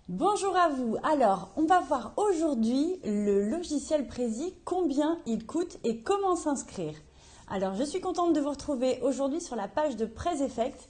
Bonjour à vous. Alors, on va voir aujourd'hui le logiciel Prezi, combien il coûte et comment s'inscrire. Alors, je suis contente de vous retrouver aujourd'hui sur la page de Prez Effect.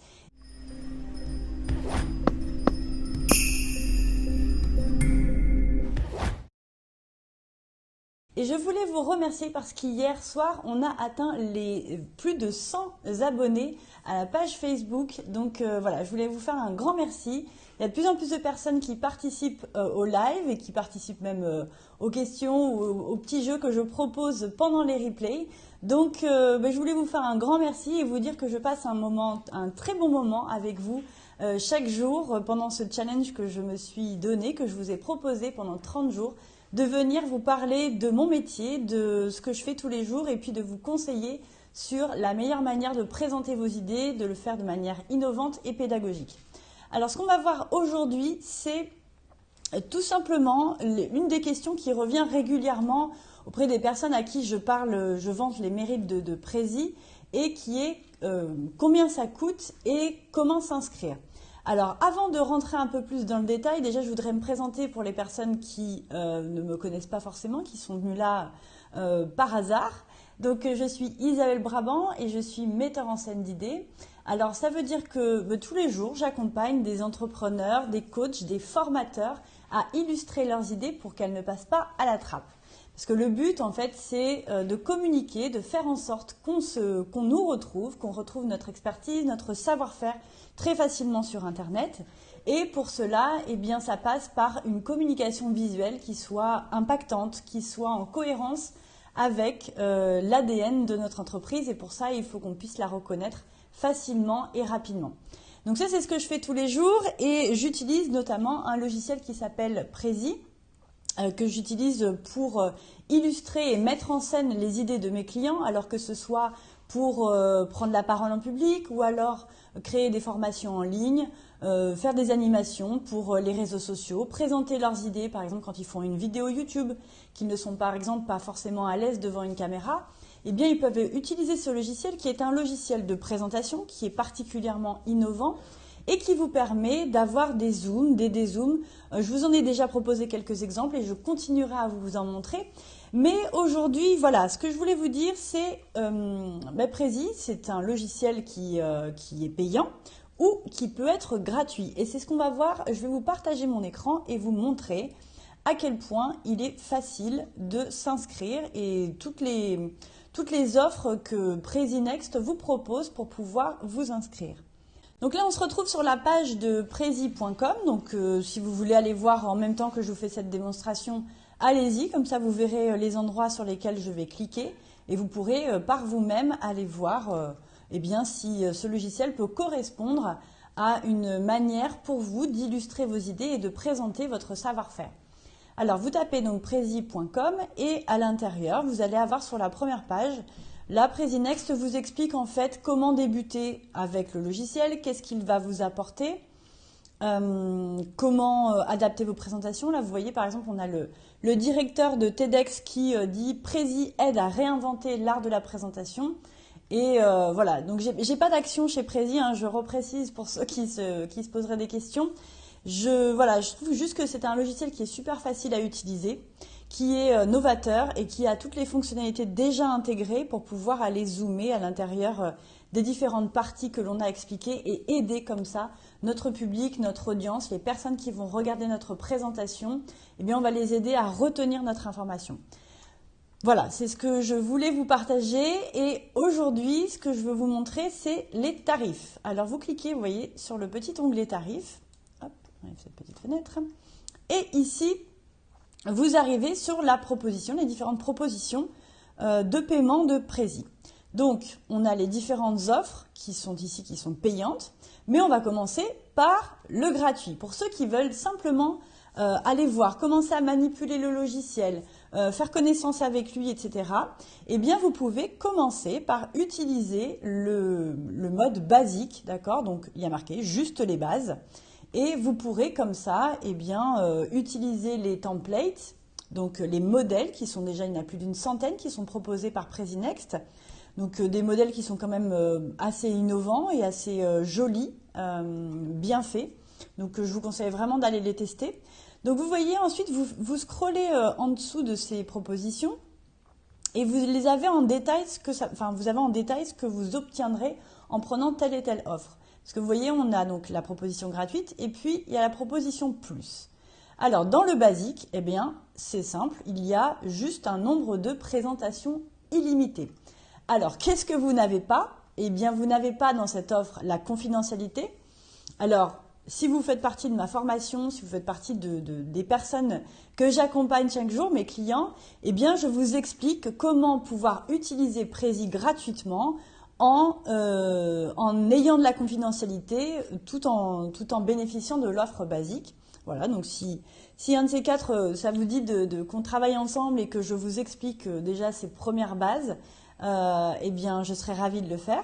Et je voulais vous remercier parce qu'hier soir, on a atteint les plus de 100 abonnés à la page Facebook. Donc voilà, je voulais vous faire un grand merci. Il y a de plus en plus de personnes qui participent au live et qui participent même aux questions ou aux petits jeux que je propose pendant les replays. Donc je voulais vous faire un grand merci et vous dire que je passe un très bon moment avec vous chaque jour pendant ce challenge que je me suis donné, que je vous ai proposé pendant 30 jours, de venir vous parler de mon métier, de ce que je fais tous les jours et puis de vous conseiller sur la meilleure manière de présenter vos idées, de le faire de manière innovante et pédagogique. Alors ce qu'on va voir aujourd'hui, c'est tout simplement une des questions qui revient régulièrement auprès des personnes à qui je parle, je vante les mérites de Prezi et qui est combien ça coûte et comment s'inscrire. Alors, avant de rentrer un peu plus dans le détail, déjà, je voudrais me présenter pour les personnes qui ne me connaissent pas forcément, qui sont venues là par hasard. Donc, je suis Isabelle Brabant et je suis metteur en scène d'idées. Alors, ça veut dire que tous les jours, j'accompagne des entrepreneurs, des coachs, des formateurs à illustrer leurs idées pour qu'elles ne passent pas à la trappe. Parce que le but, en fait, c'est de communiquer, de faire en sorte qu'on nous retrouve, qu'on retrouve notre expertise, notre savoir-faire très facilement sur Internet. Et pour cela, eh bien, ça passe par une communication visuelle qui soit impactante, qui soit en cohérence avec l'ADN de notre entreprise. Et pour ça, il faut qu'on puisse la reconnaître facilement et rapidement. Donc ça, c'est ce que je fais tous les jours et j'utilise notamment un logiciel qui s'appelle Prezi, que j'utilise pour illustrer et mettre en scène les idées de mes clients, alors que ce soit pour prendre la parole en public ou alors créer des formations en ligne, faire des animations pour les réseaux sociaux, présenter leurs idées, par exemple quand ils font une vidéo YouTube, qu'ils ne sont par exemple pas forcément à l'aise devant une caméra, eh bien ils peuvent utiliser ce logiciel qui est un logiciel de présentation qui est particulièrement innovant et qui vous permet d'avoir des zooms, des dézooms. Je vous en ai déjà proposé quelques exemples et je continuerai à vous en montrer. Mais aujourd'hui, voilà, ce que je voulais vous dire, c'est Prezi, c'est un logiciel qui est payant ou qui peut être gratuit. Et c'est ce qu'on va voir. Je vais vous partager mon écran et vous montrer à quel point il est facile de s'inscrire et toutes les offres que Prezi Next vous propose pour pouvoir vous inscrire. Donc là, on se retrouve sur la page de prezi.com. Donc si vous voulez aller voir en même temps que je vous fais cette démonstration, allez-y. Comme ça, vous verrez les endroits sur lesquels je vais cliquer et vous pourrez par vous-même aller voir eh bien, si ce logiciel peut correspondre à une manière pour vous d'illustrer vos idées et de présenter votre savoir-faire. Alors, vous tapez donc prezi.com et à l'intérieur, vous allez avoir sur la première page la Prezi Next vous explique en fait comment débuter avec le logiciel, qu'est-ce qu'il va vous apporter, comment adapter vos présentations. Là, vous voyez par exemple, on a le directeur de TEDx qui dit Prezi aide à réinventer l'art de la présentation. Et voilà, donc j'ai pas d'action chez Prezi, hein, je reprécise pour ceux qui se poseraient des questions. Je trouve juste que c'est un logiciel qui est super facile à utiliser, qui est novateur et qui a toutes les fonctionnalités déjà intégrées pour pouvoir aller zoomer à l'intérieur des différentes parties que l'on a expliquées et aider comme ça notre public, notre audience, les personnes qui vont regarder notre présentation, eh bien on va les aider à retenir notre information. Voilà, c'est ce que je voulais vous partager et aujourd'hui, ce que je veux vous montrer, c'est les tarifs. Alors vous cliquez, vous voyez, sur le petit onglet tarifs. Hop, on enlève cette petite fenêtre. Et ici, vous arrivez sur la proposition, les différentes propositions de paiement de Prezi. Donc, on a les différentes offres qui sont ici, qui sont payantes, mais on va commencer par le gratuit. Pour ceux qui veulent simplement aller voir, commencer à manipuler le logiciel, faire connaissance avec lui, etc., eh bien, vous pouvez commencer par utiliser le mode basique, d'accord? Donc, il y a marqué juste les bases. Et vous pourrez comme ça eh bien, utiliser les templates, donc les modèles qui sont déjà, il y en a plus d'une centaine qui sont proposés par Prezi Next. Donc des modèles qui sont quand même assez innovants et assez jolis, bien faits, Donc, je vous conseille vraiment d'aller les tester. Donc, vous voyez, ensuite, vous scrollez en dessous de ces propositions et vous les avez en détail, vous avez en détail ce que vous obtiendrez en prenant telle et telle offre. Parce que vous voyez, on a donc la proposition gratuite et puis il y a la proposition plus. Alors, dans le basique, eh bien, c'est simple, il y a juste un nombre de présentations illimité. Alors, qu'est-ce que vous n'avez pas? Eh bien, vous n'avez pas dans cette offre la confidentialité. Alors, si vous faites partie de ma formation, si vous faites partie des personnes que j'accompagne chaque jour, mes clients, eh bien, je vous explique comment pouvoir utiliser Prezi gratuitement en ayant de la confidentialité tout en bénéficiant de l'offre basique. Voilà, donc si un de ces quatre, ça vous dit qu'on travaille ensemble et que je vous explique déjà ces premières bases, eh bien, je serais ravie de le faire.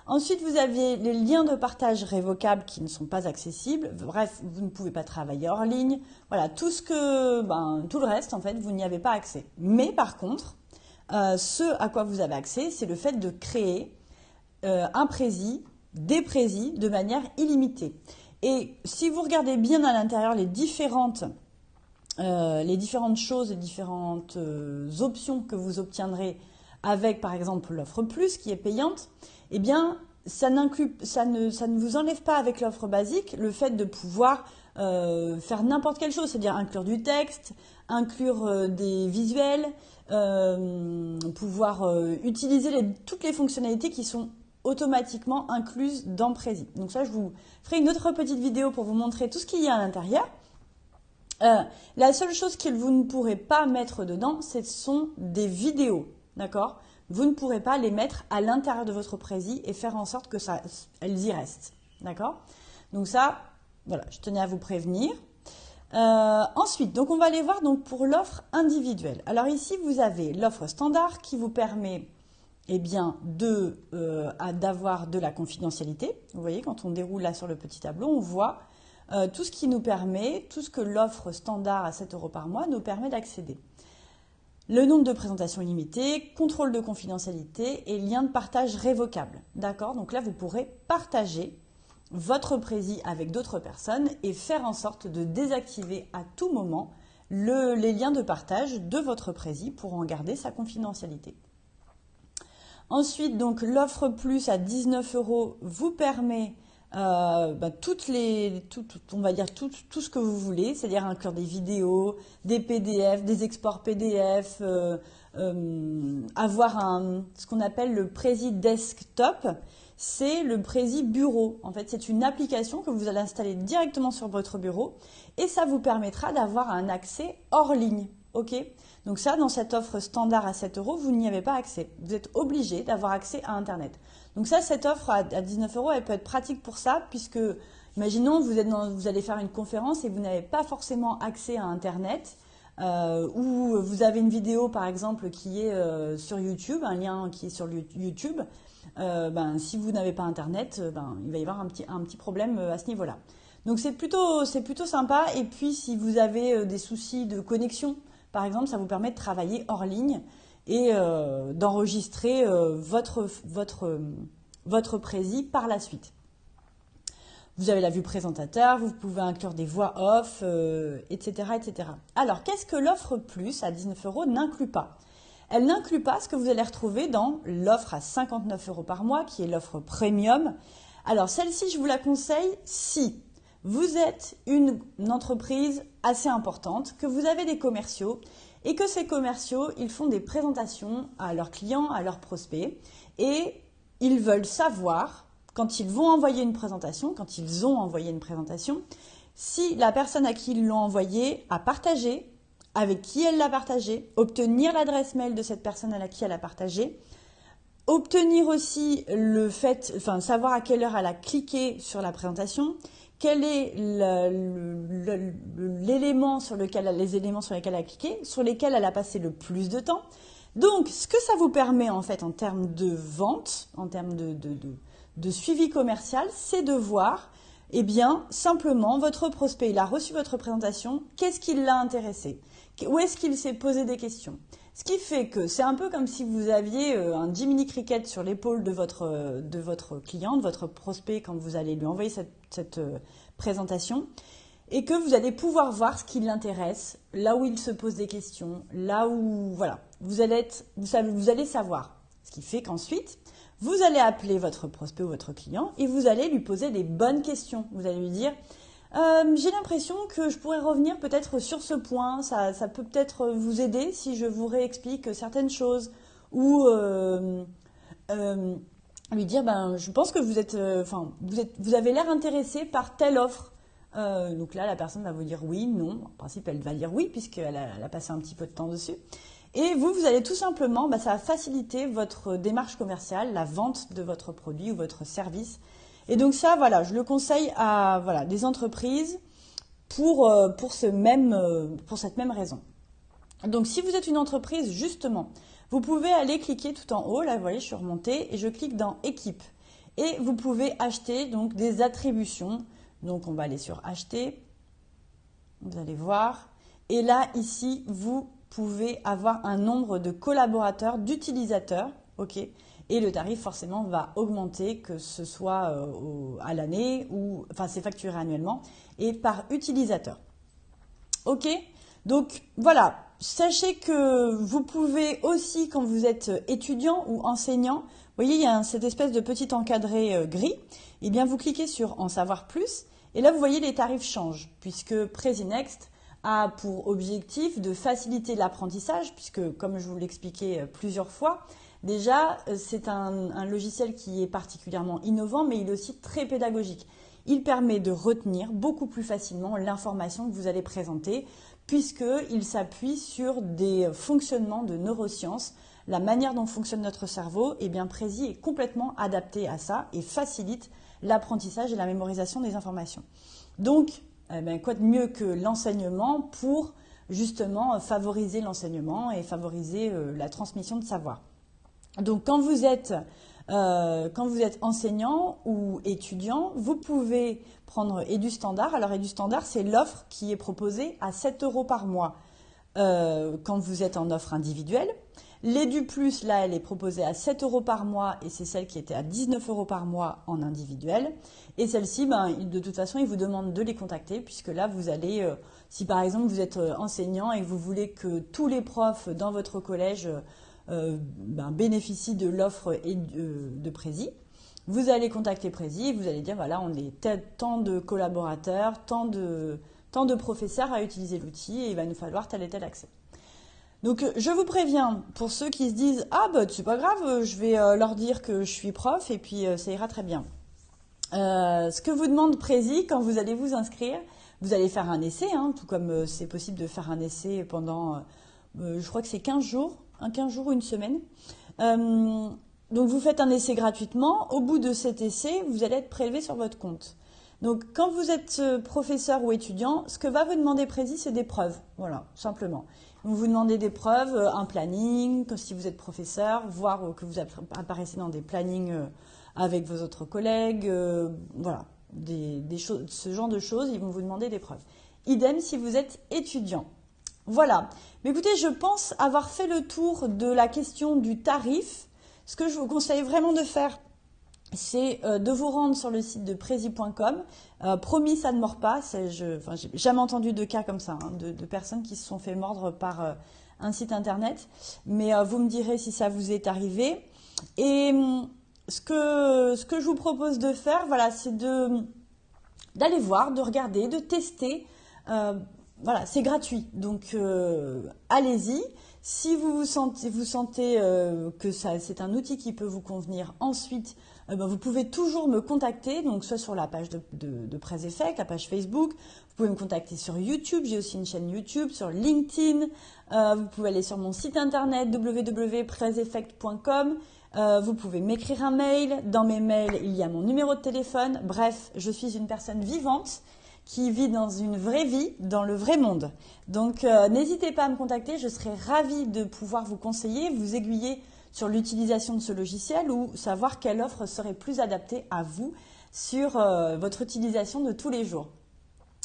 Ensuite, vous avez les liens de partage révocables qui ne sont pas accessibles. Bref, vous ne pouvez pas travailler hors ligne. Voilà, tout le reste, en fait, vous n'y avez pas accès. Mais par contre, ce à quoi vous avez accès, c'est le fait de créer un Prezi, des Prezi de manière illimitée. Et si vous regardez bien à l'intérieur les différentes choses, les différentes options que vous obtiendrez avec par exemple l'offre plus qui est payante, eh bien ça ne vous enlève pas avec l'offre basique le fait de pouvoir faire n'importe quelle chose, c'est-à-dire inclure du texte, inclure des visuels, pouvoir utiliser toutes les fonctionnalités qui sont automatiquement incluses dans Prezi. Donc ça, je vous ferai une autre petite vidéo pour vous montrer tout ce qu'il y a à l'intérieur. La seule chose que vous ne pourrez pas mettre dedans, ce sont des vidéos, d'accord? Vous ne pourrez pas les mettre à l'intérieur de votre Prezi et faire en sorte que elles y restent, d'accord? Donc ça, voilà, je tenais à vous prévenir. Ensuite, donc on va aller voir donc pour l'offre individuelle. Alors ici, vous avez l'offre standard qui vous permet eh bien, d'avoir de la confidentialité. Vous voyez, quand on déroule là sur le petit tableau, on voit tout ce qui nous permet, tout ce que l'offre standard à 7 € par mois nous permet d'accéder. Le nombre de présentations limitées, contrôle de confidentialité et lien de partage révocable. D'accord? Donc là, vous pourrez partager votre Prezi avec d'autres personnes et faire en sorte de désactiver à tout moment les liens de partage de votre Prezi pour en garder sa confidentialité. Ensuite, donc l'offre plus à 19 € vous permet on va dire tout ce que vous voulez, c'est-à-dire inclure des vidéos, des PDF, des exports PDF, avoir ce qu'on appelle le Prezi Desktop, c'est le Prezi Bureau. En fait, c'est une application que vous allez installer directement sur votre bureau et ça vous permettra d'avoir un accès hors ligne. Ok? Donc ça, dans cette offre standard à 7 €, vous n'y avez pas accès. Vous êtes obligé d'avoir accès à Internet. Donc ça, cette offre à 19 €, elle peut être pratique pour ça, puisque, imaginons, vous allez faire une conférence et vous n'avez pas forcément accès à Internet, ou vous avez une vidéo, par exemple, qui est sur YouTube, un lien qui est sur YouTube. Si vous n'avez pas Internet, il va y avoir un petit problème à ce niveau-là. Donc c'est plutôt sympa. Et puis, si vous avez des soucis de connexion, par exemple, ça vous permet de travailler hors ligne et d'enregistrer votre Prezi par la suite. Vous avez la vue présentateur, vous pouvez inclure des voix off, etc., etc. Alors, qu'est-ce que l'offre plus à 19 € n'inclut pas? Elle n'inclut pas ce que vous allez retrouver dans l'offre à 59 € par mois, qui est l'offre premium. Alors, celle-ci, je vous la conseille si vous êtes une entreprise assez importante, que vous avez des commerciaux et que ces commerciaux, ils font des présentations à leurs clients, à leurs prospects et ils veulent savoir, quand ils vont envoyer une présentation, quand ils ont envoyé une présentation, si la personne à qui ils l'ont envoyé a partagé, avec qui elle l'a partagé, obtenir l'adresse mail de cette personne à qui elle a partagé, obtenir aussi savoir à quelle heure elle a cliqué sur la présentation, quel est les éléments sur lesquels elle a cliqué, sur lesquels elle a passé le plus de temps. Donc, ce que ça vous permet en fait en termes de vente, en termes de suivi commercial, c'est de voir, eh bien, simplement, votre prospect, il a reçu votre présentation, qu'est-ce qui l'a intéressé? Où est-ce qu'il s'est posé des questions? Ce qui fait que c'est un peu comme si vous aviez un Jiminy Cricket sur l'épaule de votre client, de votre prospect, quand vous allez lui envoyer cette présentation et que vous allez pouvoir voir ce qui l'intéresse, là où il se pose des questions, là où, voilà, vous allez savoir. Ce qui fait qu'ensuite, vous allez appeler votre prospect ou votre client et vous allez lui poser les bonnes questions. Vous allez lui dire, j'ai l'impression que je pourrais revenir peut-être sur ce point, ça peut peut-être vous aider si je vous réexplique certaines choses. Ou lui dire, je pense que vous avez l'air intéressé par telle offre. Donc là, la personne va vous dire oui, non. En principe, elle va dire oui puisqu'elle a passé un petit peu de temps dessus. Et vous allez tout simplement, ça va faciliter votre démarche commerciale, la vente de votre produit ou votre service. Et donc ça, voilà, je le conseille à des entreprises pour cette même raison. Donc si vous êtes une entreprise, justement, vous pouvez aller cliquer tout en haut, là vous voyez je suis remontée et je clique dans équipe. Et vous pouvez acheter donc des attributions. Donc on va aller sur acheter, vous allez voir. Et là ici, vous pouvez avoir un nombre de collaborateurs, d'utilisateurs, ok. Et le tarif forcément va augmenter, que ce soit à l'année ou, c'est facturé annuellement et par utilisateur. Ok, donc voilà, sachez que vous pouvez aussi, quand vous êtes étudiant ou enseignant, vous voyez, il y a cette espèce de petit encadré gris, et bien vous cliquez sur en savoir plus, et là vous voyez les tarifs changent, puisque PresiNext a pour objectif de faciliter l'apprentissage, puisque comme je vous l'expliquais plusieurs fois, déjà c'est un logiciel qui est particulièrement innovant, mais il est aussi très pédagogique. Il permet de retenir beaucoup plus facilement l'information que vous allez présenter, puisqu'il s'appuie sur des fonctionnements de neurosciences. La manière dont fonctionne notre cerveau, Prezi est complètement adapté à ça et facilite l'apprentissage et la mémorisation des informations. Donc, quoi de mieux que l'enseignement pour justement favoriser l'enseignement et favoriser la transmission de savoir. Donc, quand vous êtes enseignant ou étudiant, vous pouvez prendre EduStandard. Alors, EduStandard, c'est l'offre qui est proposée à 7 € par mois quand vous êtes en offre individuelle. L'EduPlus, là, elle est proposée à 7 € par mois et c'est celle qui était à 19 € par mois en individuel. Et celle-ci, de toute façon, ils vous demandent de les contacter puisque là, vous allez, si par exemple vous êtes enseignant et que vous voulez que tous les profs dans votre collège bénéficient de l'offre de Prezi, vous allez contacter Prezi et vous allez dire, voilà, on est tant de collaborateurs, tant de professeurs à utiliser l'outil et il va nous falloir tel et tel accès. Donc, je vous préviens, pour ceux qui se disent « Ah, c'est pas grave, je vais leur dire que je suis prof et puis ça ira très bien. » Ce que vous demande Prezi, quand vous allez vous inscrire, vous allez faire un essai, tout comme c'est possible de faire un essai pendant, je crois que c'est 15 jours, 15 jours ou une semaine. Donc, vous faites un essai gratuitement. Au bout de cet essai, vous allez être prélevé sur votre compte. Donc, quand vous êtes professeur ou étudiant, ce que va vous demander Prezi, c'est des preuves. Voilà, simplement. Vous demandez des preuves, un planning, comme si vous êtes professeur, voir que vous apparaissez dans des plannings avec vos autres collègues, voilà, des choses, ce genre de choses, ils vont vous demander des preuves. Idem si vous êtes étudiant. Voilà. Mais écoutez, je pense avoir fait le tour de la question du tarif. Ce que je vous conseille vraiment de faire, c'est de vous rendre sur le site de Prezi.com. Promis, ça ne mord pas. J'ai jamais entendu de cas comme ça, de personnes qui se sont fait mordre par un site internet. Mais vous me direz si ça vous est arrivé. Et ce que je vous propose de faire, voilà, c'est d'aller voir, de regarder, de tester. Voilà, c'est gratuit. Donc, allez-y. Si vous sentez que c'est un outil qui peut vous convenir, ensuite, vous pouvez toujours me contacter, donc soit sur la page de PresEffect, la page Facebook, vous pouvez me contacter sur YouTube, j'ai aussi une chaîne YouTube, sur LinkedIn, vous pouvez aller sur mon site internet www.preseffect.com, vous pouvez m'écrire un mail, dans mes mails il y a mon numéro de téléphone, bref, je suis une personne vivante qui vit dans une vraie vie, dans le vrai monde. Donc n'hésitez pas à me contacter, je serai ravie de pouvoir vous conseiller, vous aiguiller sur l'utilisation de ce logiciel ou savoir quelle offre serait plus adaptée à vous sur votre utilisation de tous les jours.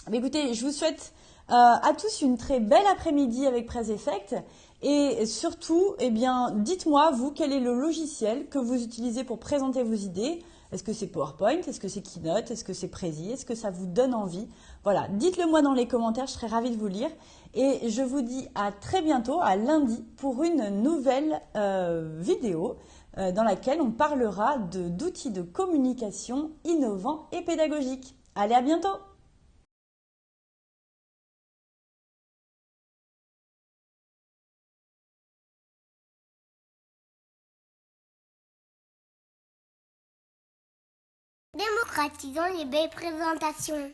Mais écoutez, je vous souhaite à tous une très belle après-midi avec PresEffect et surtout, dites-moi, vous, quel est le logiciel que vous utilisez pour présenter vos idées, Est-ce que c'est PowerPoint? Est-ce que c'est Keynote? Est-ce que c'est Prezi? Est-ce que ça vous donne envie? Voilà, dites-le moi dans les commentaires, je serai ravie de vous lire. Et je vous dis à très bientôt, à lundi, pour une nouvelle vidéo dans laquelle on parlera d'outils de communication innovants et pédagogiques. Allez, à bientôt! Démocratisons les belles présentations.